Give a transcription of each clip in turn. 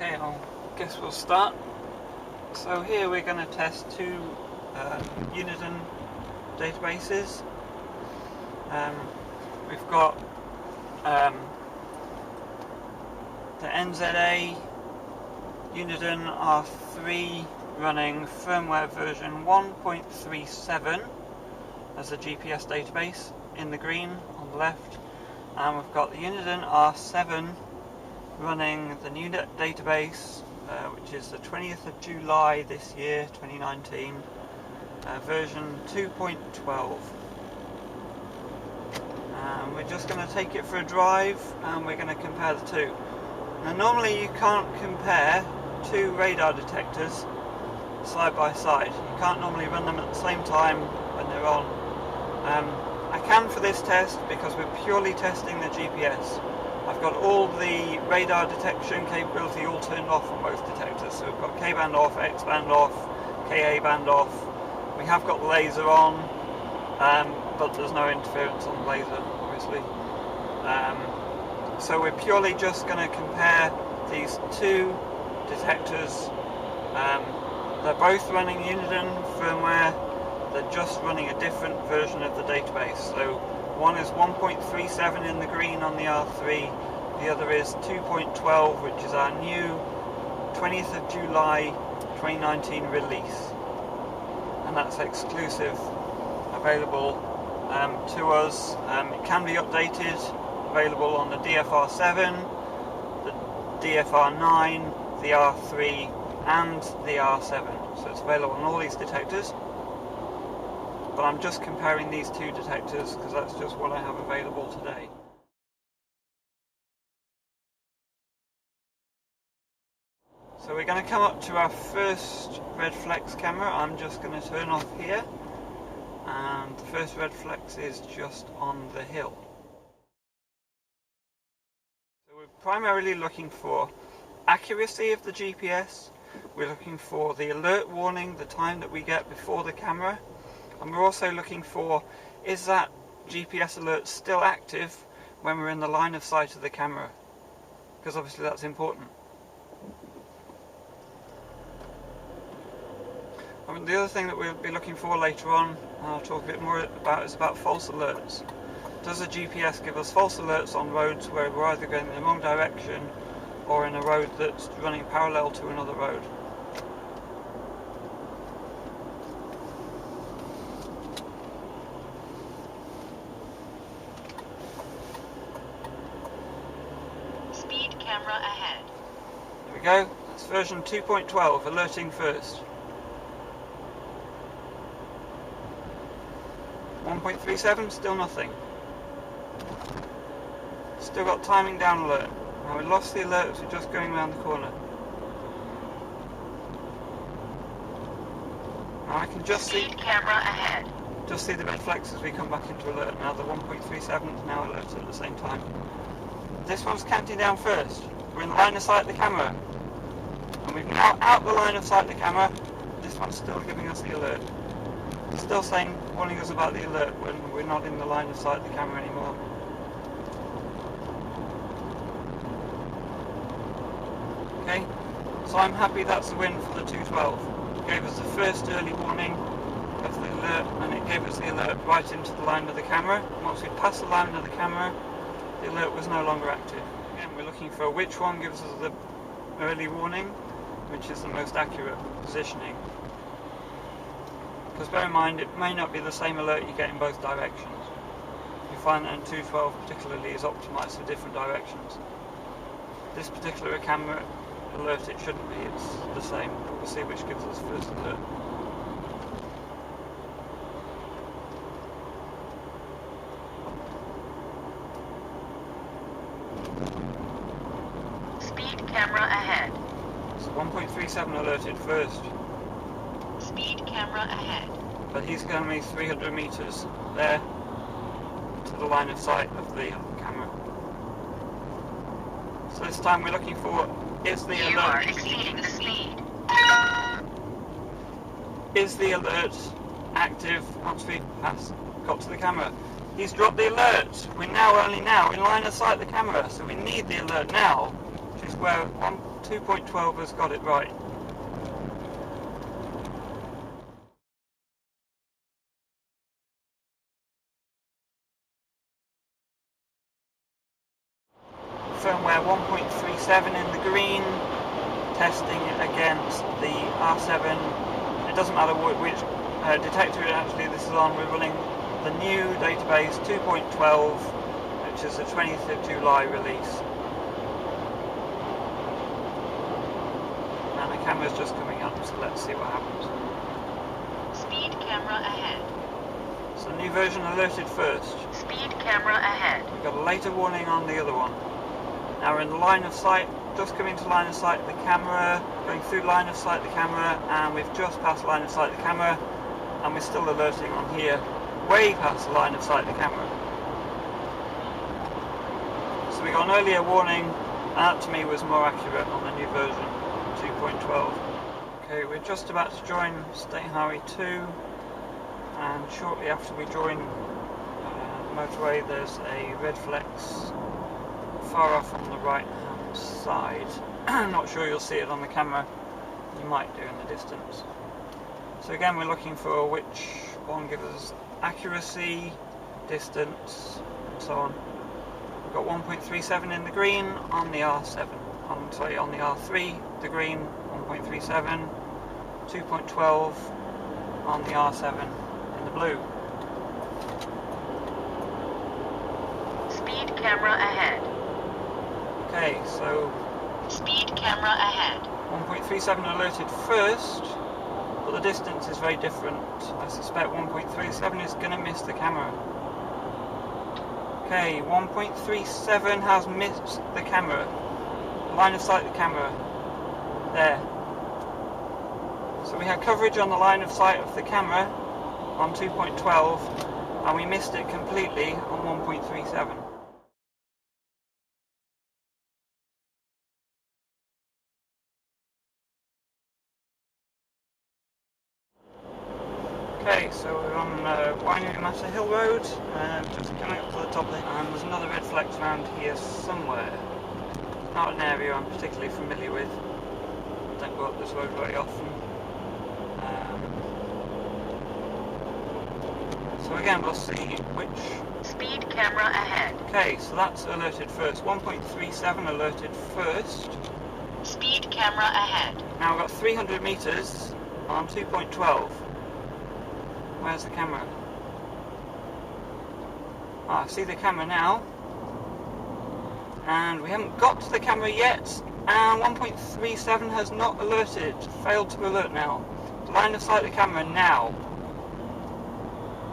Okay, I guess we'll start. So here we're going to test two Uniden databases. We've got the NZA Uniden R3 running firmware version 1.37 as a GPS database in the green on the left, and we've got the Uniden R7 running the new database, which is the 20th of July this year, 2019, version 2.12. We're just going to take it for a drive and we're going to compare the two. Now normally you can't compare two radar detectors side by side. You can't normally run them at the same time when they're on. I can for this test because we're purely testing the GPS. I've got all the radar detection capability all turned off on both detectors. So we've got K-band off, X-band off, Ka-band off. We have got the laser on, but there's no interference on the laser, obviously. So we're purely just going to compare these two detectors. They're both running Uniden firmware. They're just running a different version of the database. So one is 1.37 in the green on the R3, the other is 2.12, which is our new 20th of July 2019 release. And that's exclusive, available to us. It can be updated, available on the DFR7, the DFR9, the R3 and the R7. So it's available on all these detectors. But I'm just comparing these two detectors because that's just what I have available today. So we're going to come up to our first red flex camera. I'm just going to turn off here, and the first red flex is just on the hill. So we're primarily looking for accuracy of the GPS. We're looking for the alert warning, the time that we get before the camera. And we're also looking for, is that GPS alert still active when we're in the line of sight of the camera? Because obviously that's important. The other thing that we'll be looking for later on, and I'll talk a bit more about, is about false alerts. Does the GPS give us false alerts on roads where we're either going in the wrong direction or in a road that's running parallel to another road? Camera ahead. There we go. That's version 2.12, alerting first. 1.37, still nothing. Still got timing down alert. Now we lost the alert as we're just going around the corner. Now I can just see camera ahead. Just see the red flex as we come back into alert. Now the 1.37 is now alerted at the same time. This one's counting down first. We're in the line of sight of the camera. And we've now out the line of sight of the camera. This one's still giving us the alert. It's still saying, warning us about the alert when we're not in the line of sight of the camera anymore. Okay, so I'm happy that's the win for the 212. It gave us the first early warning of the alert, and it gave us the alert right into the line of the camera. And once we passed the line of the camera, the alert was no longer active. Again, we're looking for which one gives us the early warning, which is the most accurate positioning. Because bear in mind, it may not be the same alert you get in both directions. You find that in 212 particularly is optimised for different directions. This particular camera alert, it shouldn't be, it's the same. We'll see which gives us first alert. Camera ahead. So 1.37 alerted first. Speed camera ahead. But he's going me 300 metres there to the line of sight of the camera. So this time we're looking for, is the alert... You are exceeding the speed. Is the alert active once we've got to the camera? He's dropped the alert. We're now only now in line of sight of the camera, so we need the alert now, which is where 2.12 has got it right. Firmware 1.37 in the green, testing against the R7. It doesn't matter which detector actually this is on. We're running the new database 2.12, which is the 20th of July release. And the camera's just coming up, so let's see what happens. Speed camera ahead. So new version alerted first. Speed camera ahead. We've got a later warning on the other one. Now we're in the line of sight, just coming to line of sight of the camera, going through line of sight of the camera, and we've just passed line of sight of the camera, and we're still alerting on here, way past the line of sight of the camera. So we got an earlier warning, and that to me was more accurate on the new version, 2.12. Okay, we're just about to join State Highway 2, and shortly after we join the motorway there's a red flex far off on the right hand side. I'm not sure you'll see it on the camera, you might do in the distance. So again we're looking for which one gives us accuracy, distance and so on. We've got 1.37 in the green on the R7, on the R3 the green 1.37, 2.12 on the R7 in the blue. Speed camera ahead. Okay, so Speed camera ahead. 1.37 alerted first, but the distance is very different. I suspect 1.37 is going to miss the camera. Okay, 1.37 has missed the camera. Line of sight of the camera. There. So we had coverage on the line of sight of the camera on 2.12, and we missed it completely on 1.37. Okay, so we're on Wainuiomata Hill Road, just coming up to the top there, and there's another red flex around here somewhere. Not an area I'm particularly familiar with. Don't go up this road very often. So again, we'll see which... Speed camera ahead. Okay, so that's alerted first. 1.37 alerted first. Speed camera ahead. Now we've got 300 metres on 2.12. Where's the camera? Ah, I see the camera now. And we haven't got to the camera yet. And 1.37 has not alerted. Failed to alert now. The line of sight of the camera now.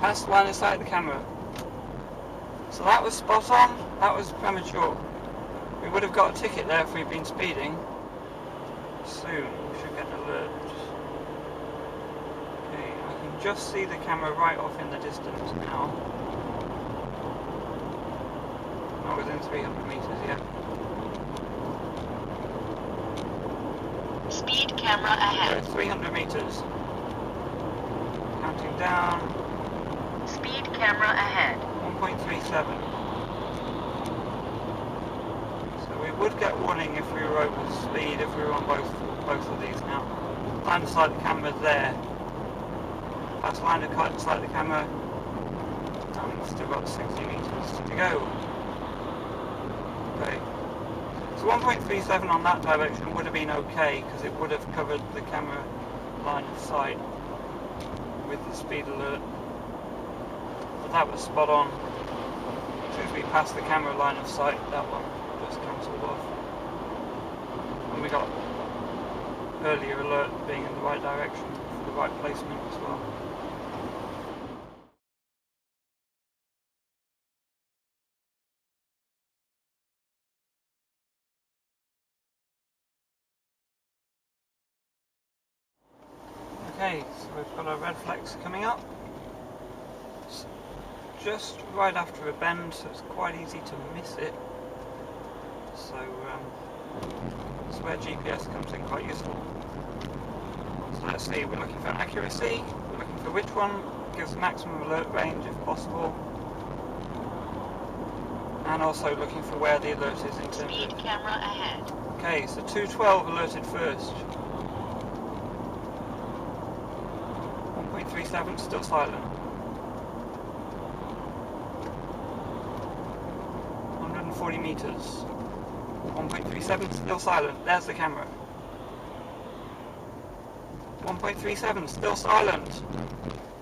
Past the line of sight of the camera. So that was spot on. That was premature. We would have got a ticket there if we'd been speeding. Soon we should get an alert. Just see the camera right off in the distance now. Not within 300 metres yet. Speed camera ahead. So 300 metres. Counting down. Speed camera ahead. 1.37. So we would get warning if we were over speed, if we were on both of these now. Line of sight of the camera there. That's line of sight of the camera, and we've still got 60 metres to go. Okay, so 1.37 on that direction would have been okay, because it would have covered the camera line of sight with the speed alert. But that was spot on. As soon as we passed the camera line of sight, that one just cancelled off. And we got earlier alert being in the right direction for the right placement as well. Okay, so we've got a red flex coming up. It's just right after a bend, so it's quite easy to miss it. So that's where GPS comes in quite useful. So let's see, we're looking for accuracy, we're looking for which one gives the maximum alert range if possible. and also looking for where the alert is in terms Speed of... camera ahead. Okay, so 212 alerted first. 1.37 still silent. 140 meters. 1.37 still silent. There's the camera. 1.37 still silent.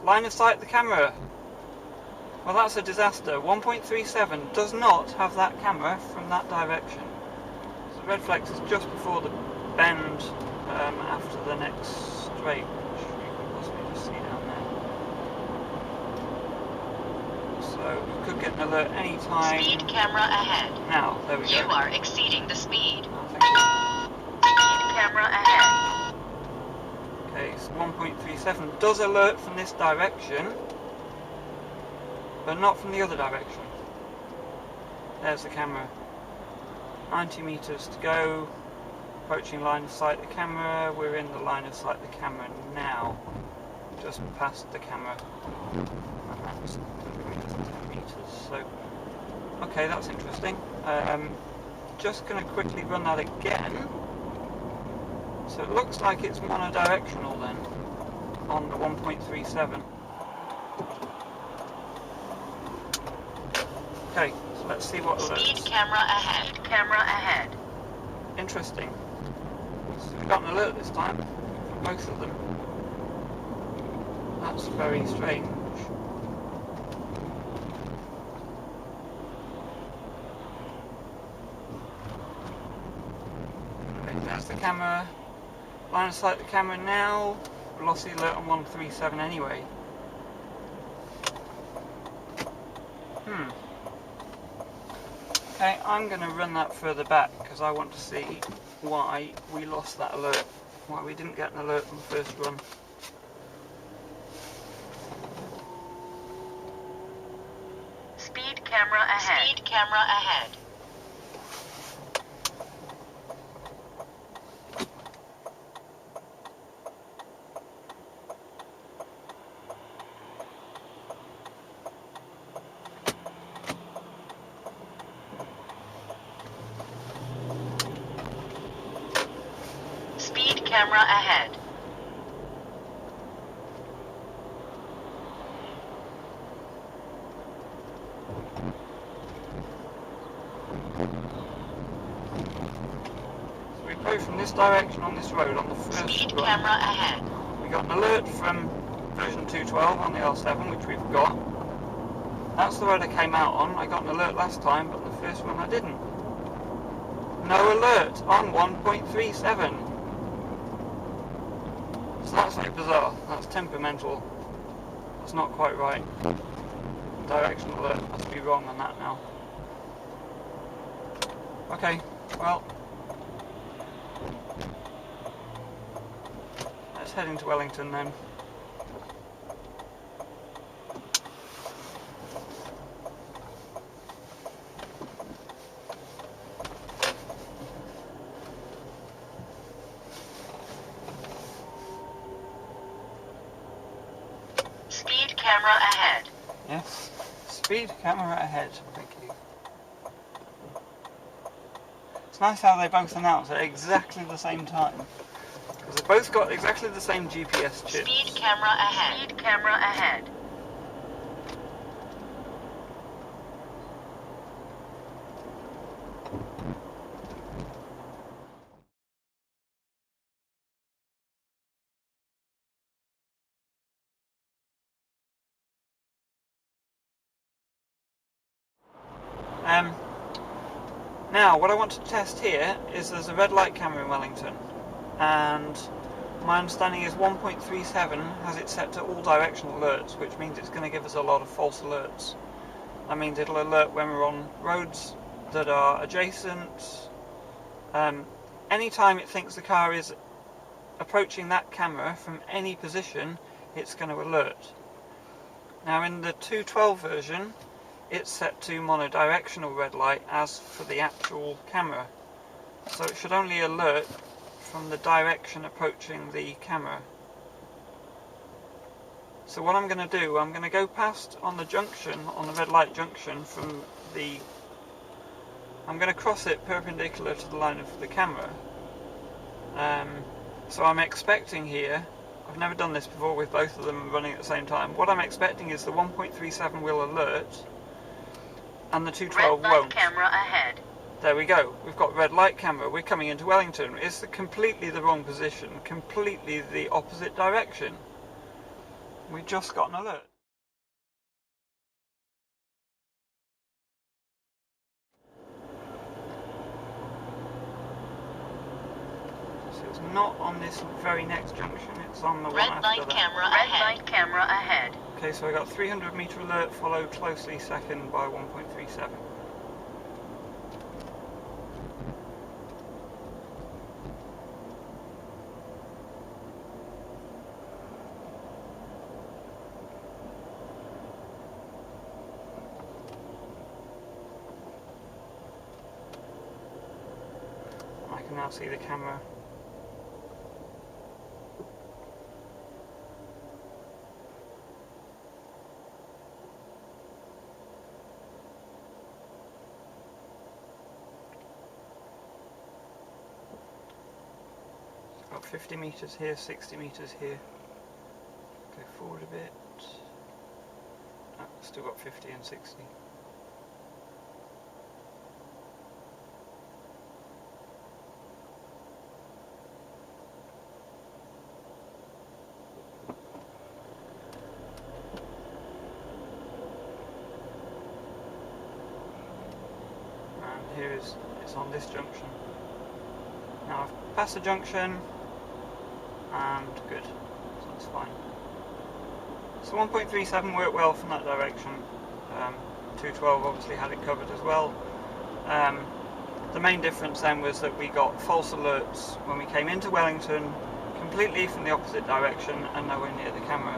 Line of sight the camera. Well, that's a disaster. 1.37 does not have that camera from that direction. So red flex is just before the bend after the next straight, which you can possibly just see down there. So you could get an alert any time. Speed camera ahead. Now, there we go. You are exceeding the speed. I think Speed camera ahead. okay, so 1.37 does alert from this direction, but not from the other direction. There's the camera. 90 meters to go. Approaching line of sight the camera. We're in the line of sight the camera now. Just past the camera. And that's 10 meters. So, okay, that's interesting. Just going to quickly run that again. So it looks like it's monodirectional then on the 1.37. Okay, so let's see what alerts. Speed camera ahead. Speed camera ahead. Interesting. So we got an alert this time from both of them. That's very strange. Okay, there's the camera. Line of sight the camera now. Velocity alert on 137 anyway. Okay, I'm going to run that further back because I want to see why we lost that alert. Why we didn't get an alert on the first run. Speed camera ahead. Speed camera ahead. Speed camera ahead. So we go from this direction on this road on the first Speed run. camera ahead. We got an alert from version 212 on the L7, which we've got. That's the road I came out on. I got an alert last time, but the first one I didn't. No alert on 1.37. So that's very bizarre. That's temperamental. That's not quite right. Directional alert must be wrong on that now. Okay, well, let's head into Wellington then. Speed camera ahead. Yes, speed camera ahead. Thank you. It's nice how they both announce at exactly the same time. Because they've both got exactly the same GPS chips. Speed camera ahead. Speed camera ahead. Now, what I want to test here is there's a red light camera in Wellington, and my understanding is 1.37 has it set to all directional alerts, which means it's going to give us a lot of false alerts. That means it'll alert when we're on roads that are adjacent. Anytime it thinks the car is approaching that camera from any position, it's going to alert. Now in the 212 version, it's set to monodirectional red light as for the actual camera. So it should only alert from the direction approaching the camera. So what I'm going to do, I'm going to go past on the junction, on the red light junction from the I'm going to cross it perpendicular to the line of the camera. So I'm expecting here, I've never done this before with both of them running at the same time, what I'm expecting is the 1.37 will alert and the 212 Red light won't. camera ahead. There we go, we've got red light camera, we're coming into Wellington. It's completely the wrong position, completely the opposite direction. We just got an alert. So it's not on this very next junction, it's on the one Red after light that. camera ahead. Red light camera ahead. Okay, so I got 300 metre alert, followed closely second by 1.37. I can now see the camera. Got 50 metres here, 60 metres here. Go forward a bit. Oh, still got 50 and 60. And here it's on this junction. Now I've passed the junction, and good, so that's fine. So 1.37 worked well from that direction. 212 obviously had it covered as well. The main difference then was that we got false alerts when we came into Wellington, completely from the opposite direction and nowhere near the camera.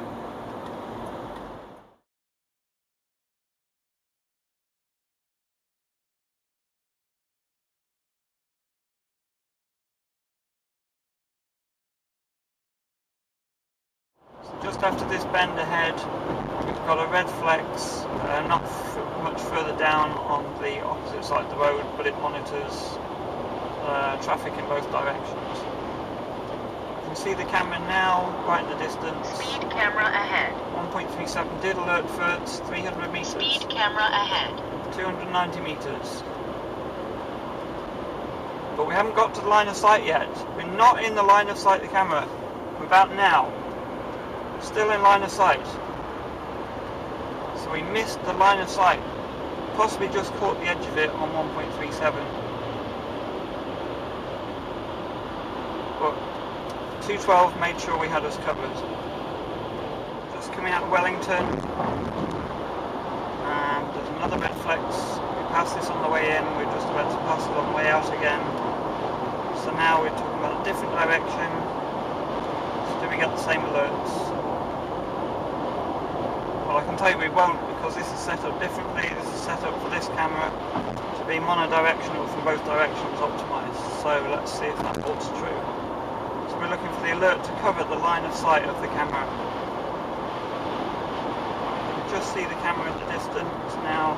Just after this bend ahead, we've got a red flex, not much further down on the opposite side of the road, but it monitors traffic in both directions. I can see the camera now, right in the distance. Speed camera ahead. 1.37 did alert first, 300 metres. Speed camera ahead. 290 metres. But we haven't got to the line of sight yet. We're not in the line of sight of the camera. We're about now. Still in line of sight. So we missed the line of sight. Possibly just caught the edge of it on 1.37. But 212 made sure we had us covered. Just coming out of Wellington. And there's another red flex. We passed this on the way in. We're just about to pass it on the way out again. So now we're talking about a different direction. So do we get the same alerts? Well, I can tell you we won't, because this is set up differently. This is set up for this camera to be monodirectional from both directions optimised. So let's see if that holds true. So we're looking for the alert to cover the line of sight of the camera. You can just see the camera in the distance now.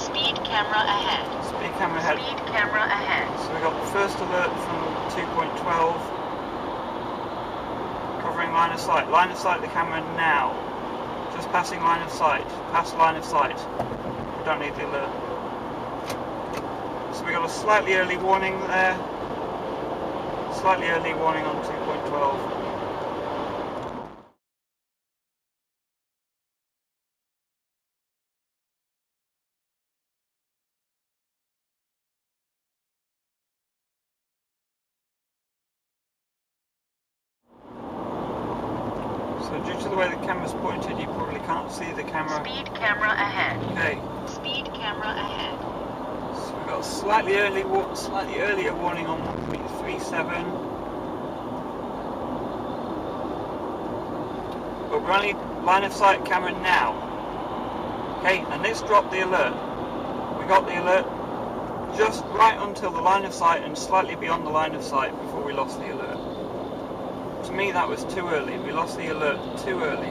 Speed camera ahead. Speed camera ahead. Speed camera ahead. So we got the first alert from 2.12. Covering line of sight. Line of sight of the camera now. Just passing line of sight. Past line of sight. We don't need the alert. So we got a slightly early warning there. Slightly early warning on 2.12. So due to the way the camera's pointed, you probably can't see the camera. Speed camera ahead. Okay. Speed camera ahead. So we've got a slightly earlier warning on 1.37. But we're only line of sight camera now. Okay, and this dropped the alert. We got the alert just right until the line of sight and slightly beyond the line of sight before we lost the alert. To me that was too early. We lost the alert too early.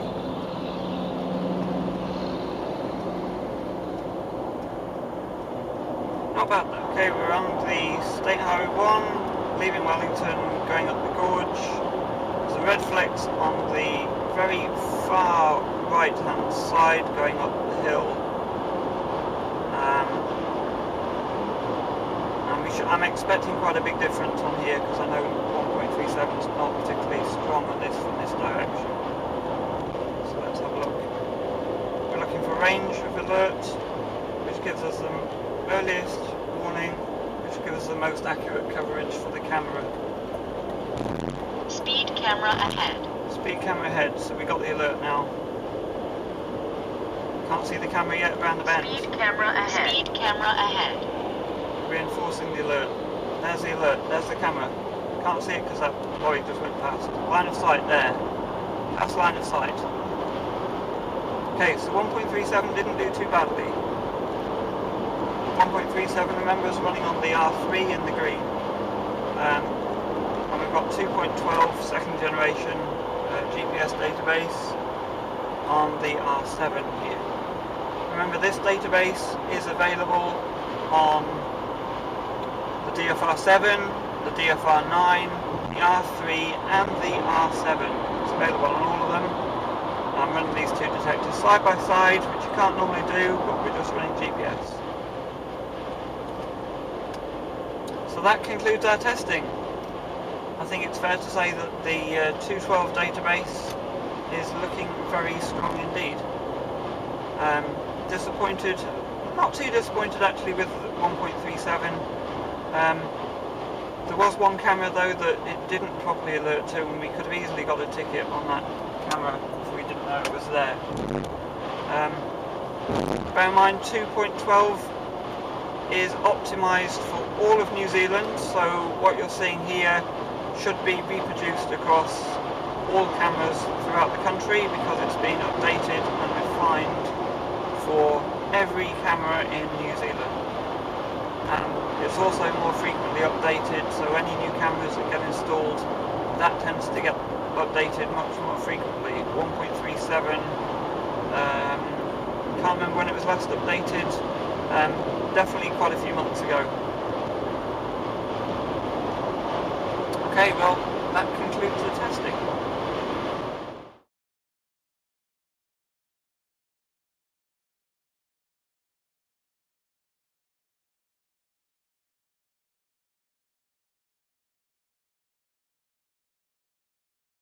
State Highway 1, leaving Wellington, going up the gorge. There's a red flex on the very far right hand side going up the hill. I'm expecting quite a big difference on here because I know 1.37 is not particularly strong on this from this direction. So let's have a look. We're looking for range of alert, which gives us the earliest warning, which gives us the most accurate coverage for the camera. Speed camera ahead. Speed camera ahead, so we got the alert now. Can't see the camera yet around the bend. Speed camera ahead. Speed camera ahead. Reinforcing the alert. There's the alert, there's the camera. Can't see it because that lorry just went past. Line of sight there. That's line of sight. Okay, so 1.37 didn't do too badly. 1.37, remember, is running on the R3 in the green. And we've got 2.12 second generation GPS database on the R7 here. Remember, this database is available on the DFR7, the DFR9, the R3 and the R7. It's available on all of them. I'm running these two detectors side by side, which you can't normally do, but we're just running GPS. So that concludes our testing. I think it's fair to say that the 212 database is looking very strong indeed. Disappointed, not too disappointed actually with 1.37. There was one camera though that it didn't properly alert to, and we could have easily got a ticket on that camera if we didn't know it was there. Bear in mind 2.12 is optimised for all of New Zealand, so what you're seeing here should be reproduced across all cameras throughout the country because it's been updated and refined for every camera in New Zealand. And it's also more frequently updated, so any new cameras that get installed, that tends to get updated much more frequently. 1.37, can't remember when it was last updated, definitely quite a few months ago. Okay, well, that concludes the testing.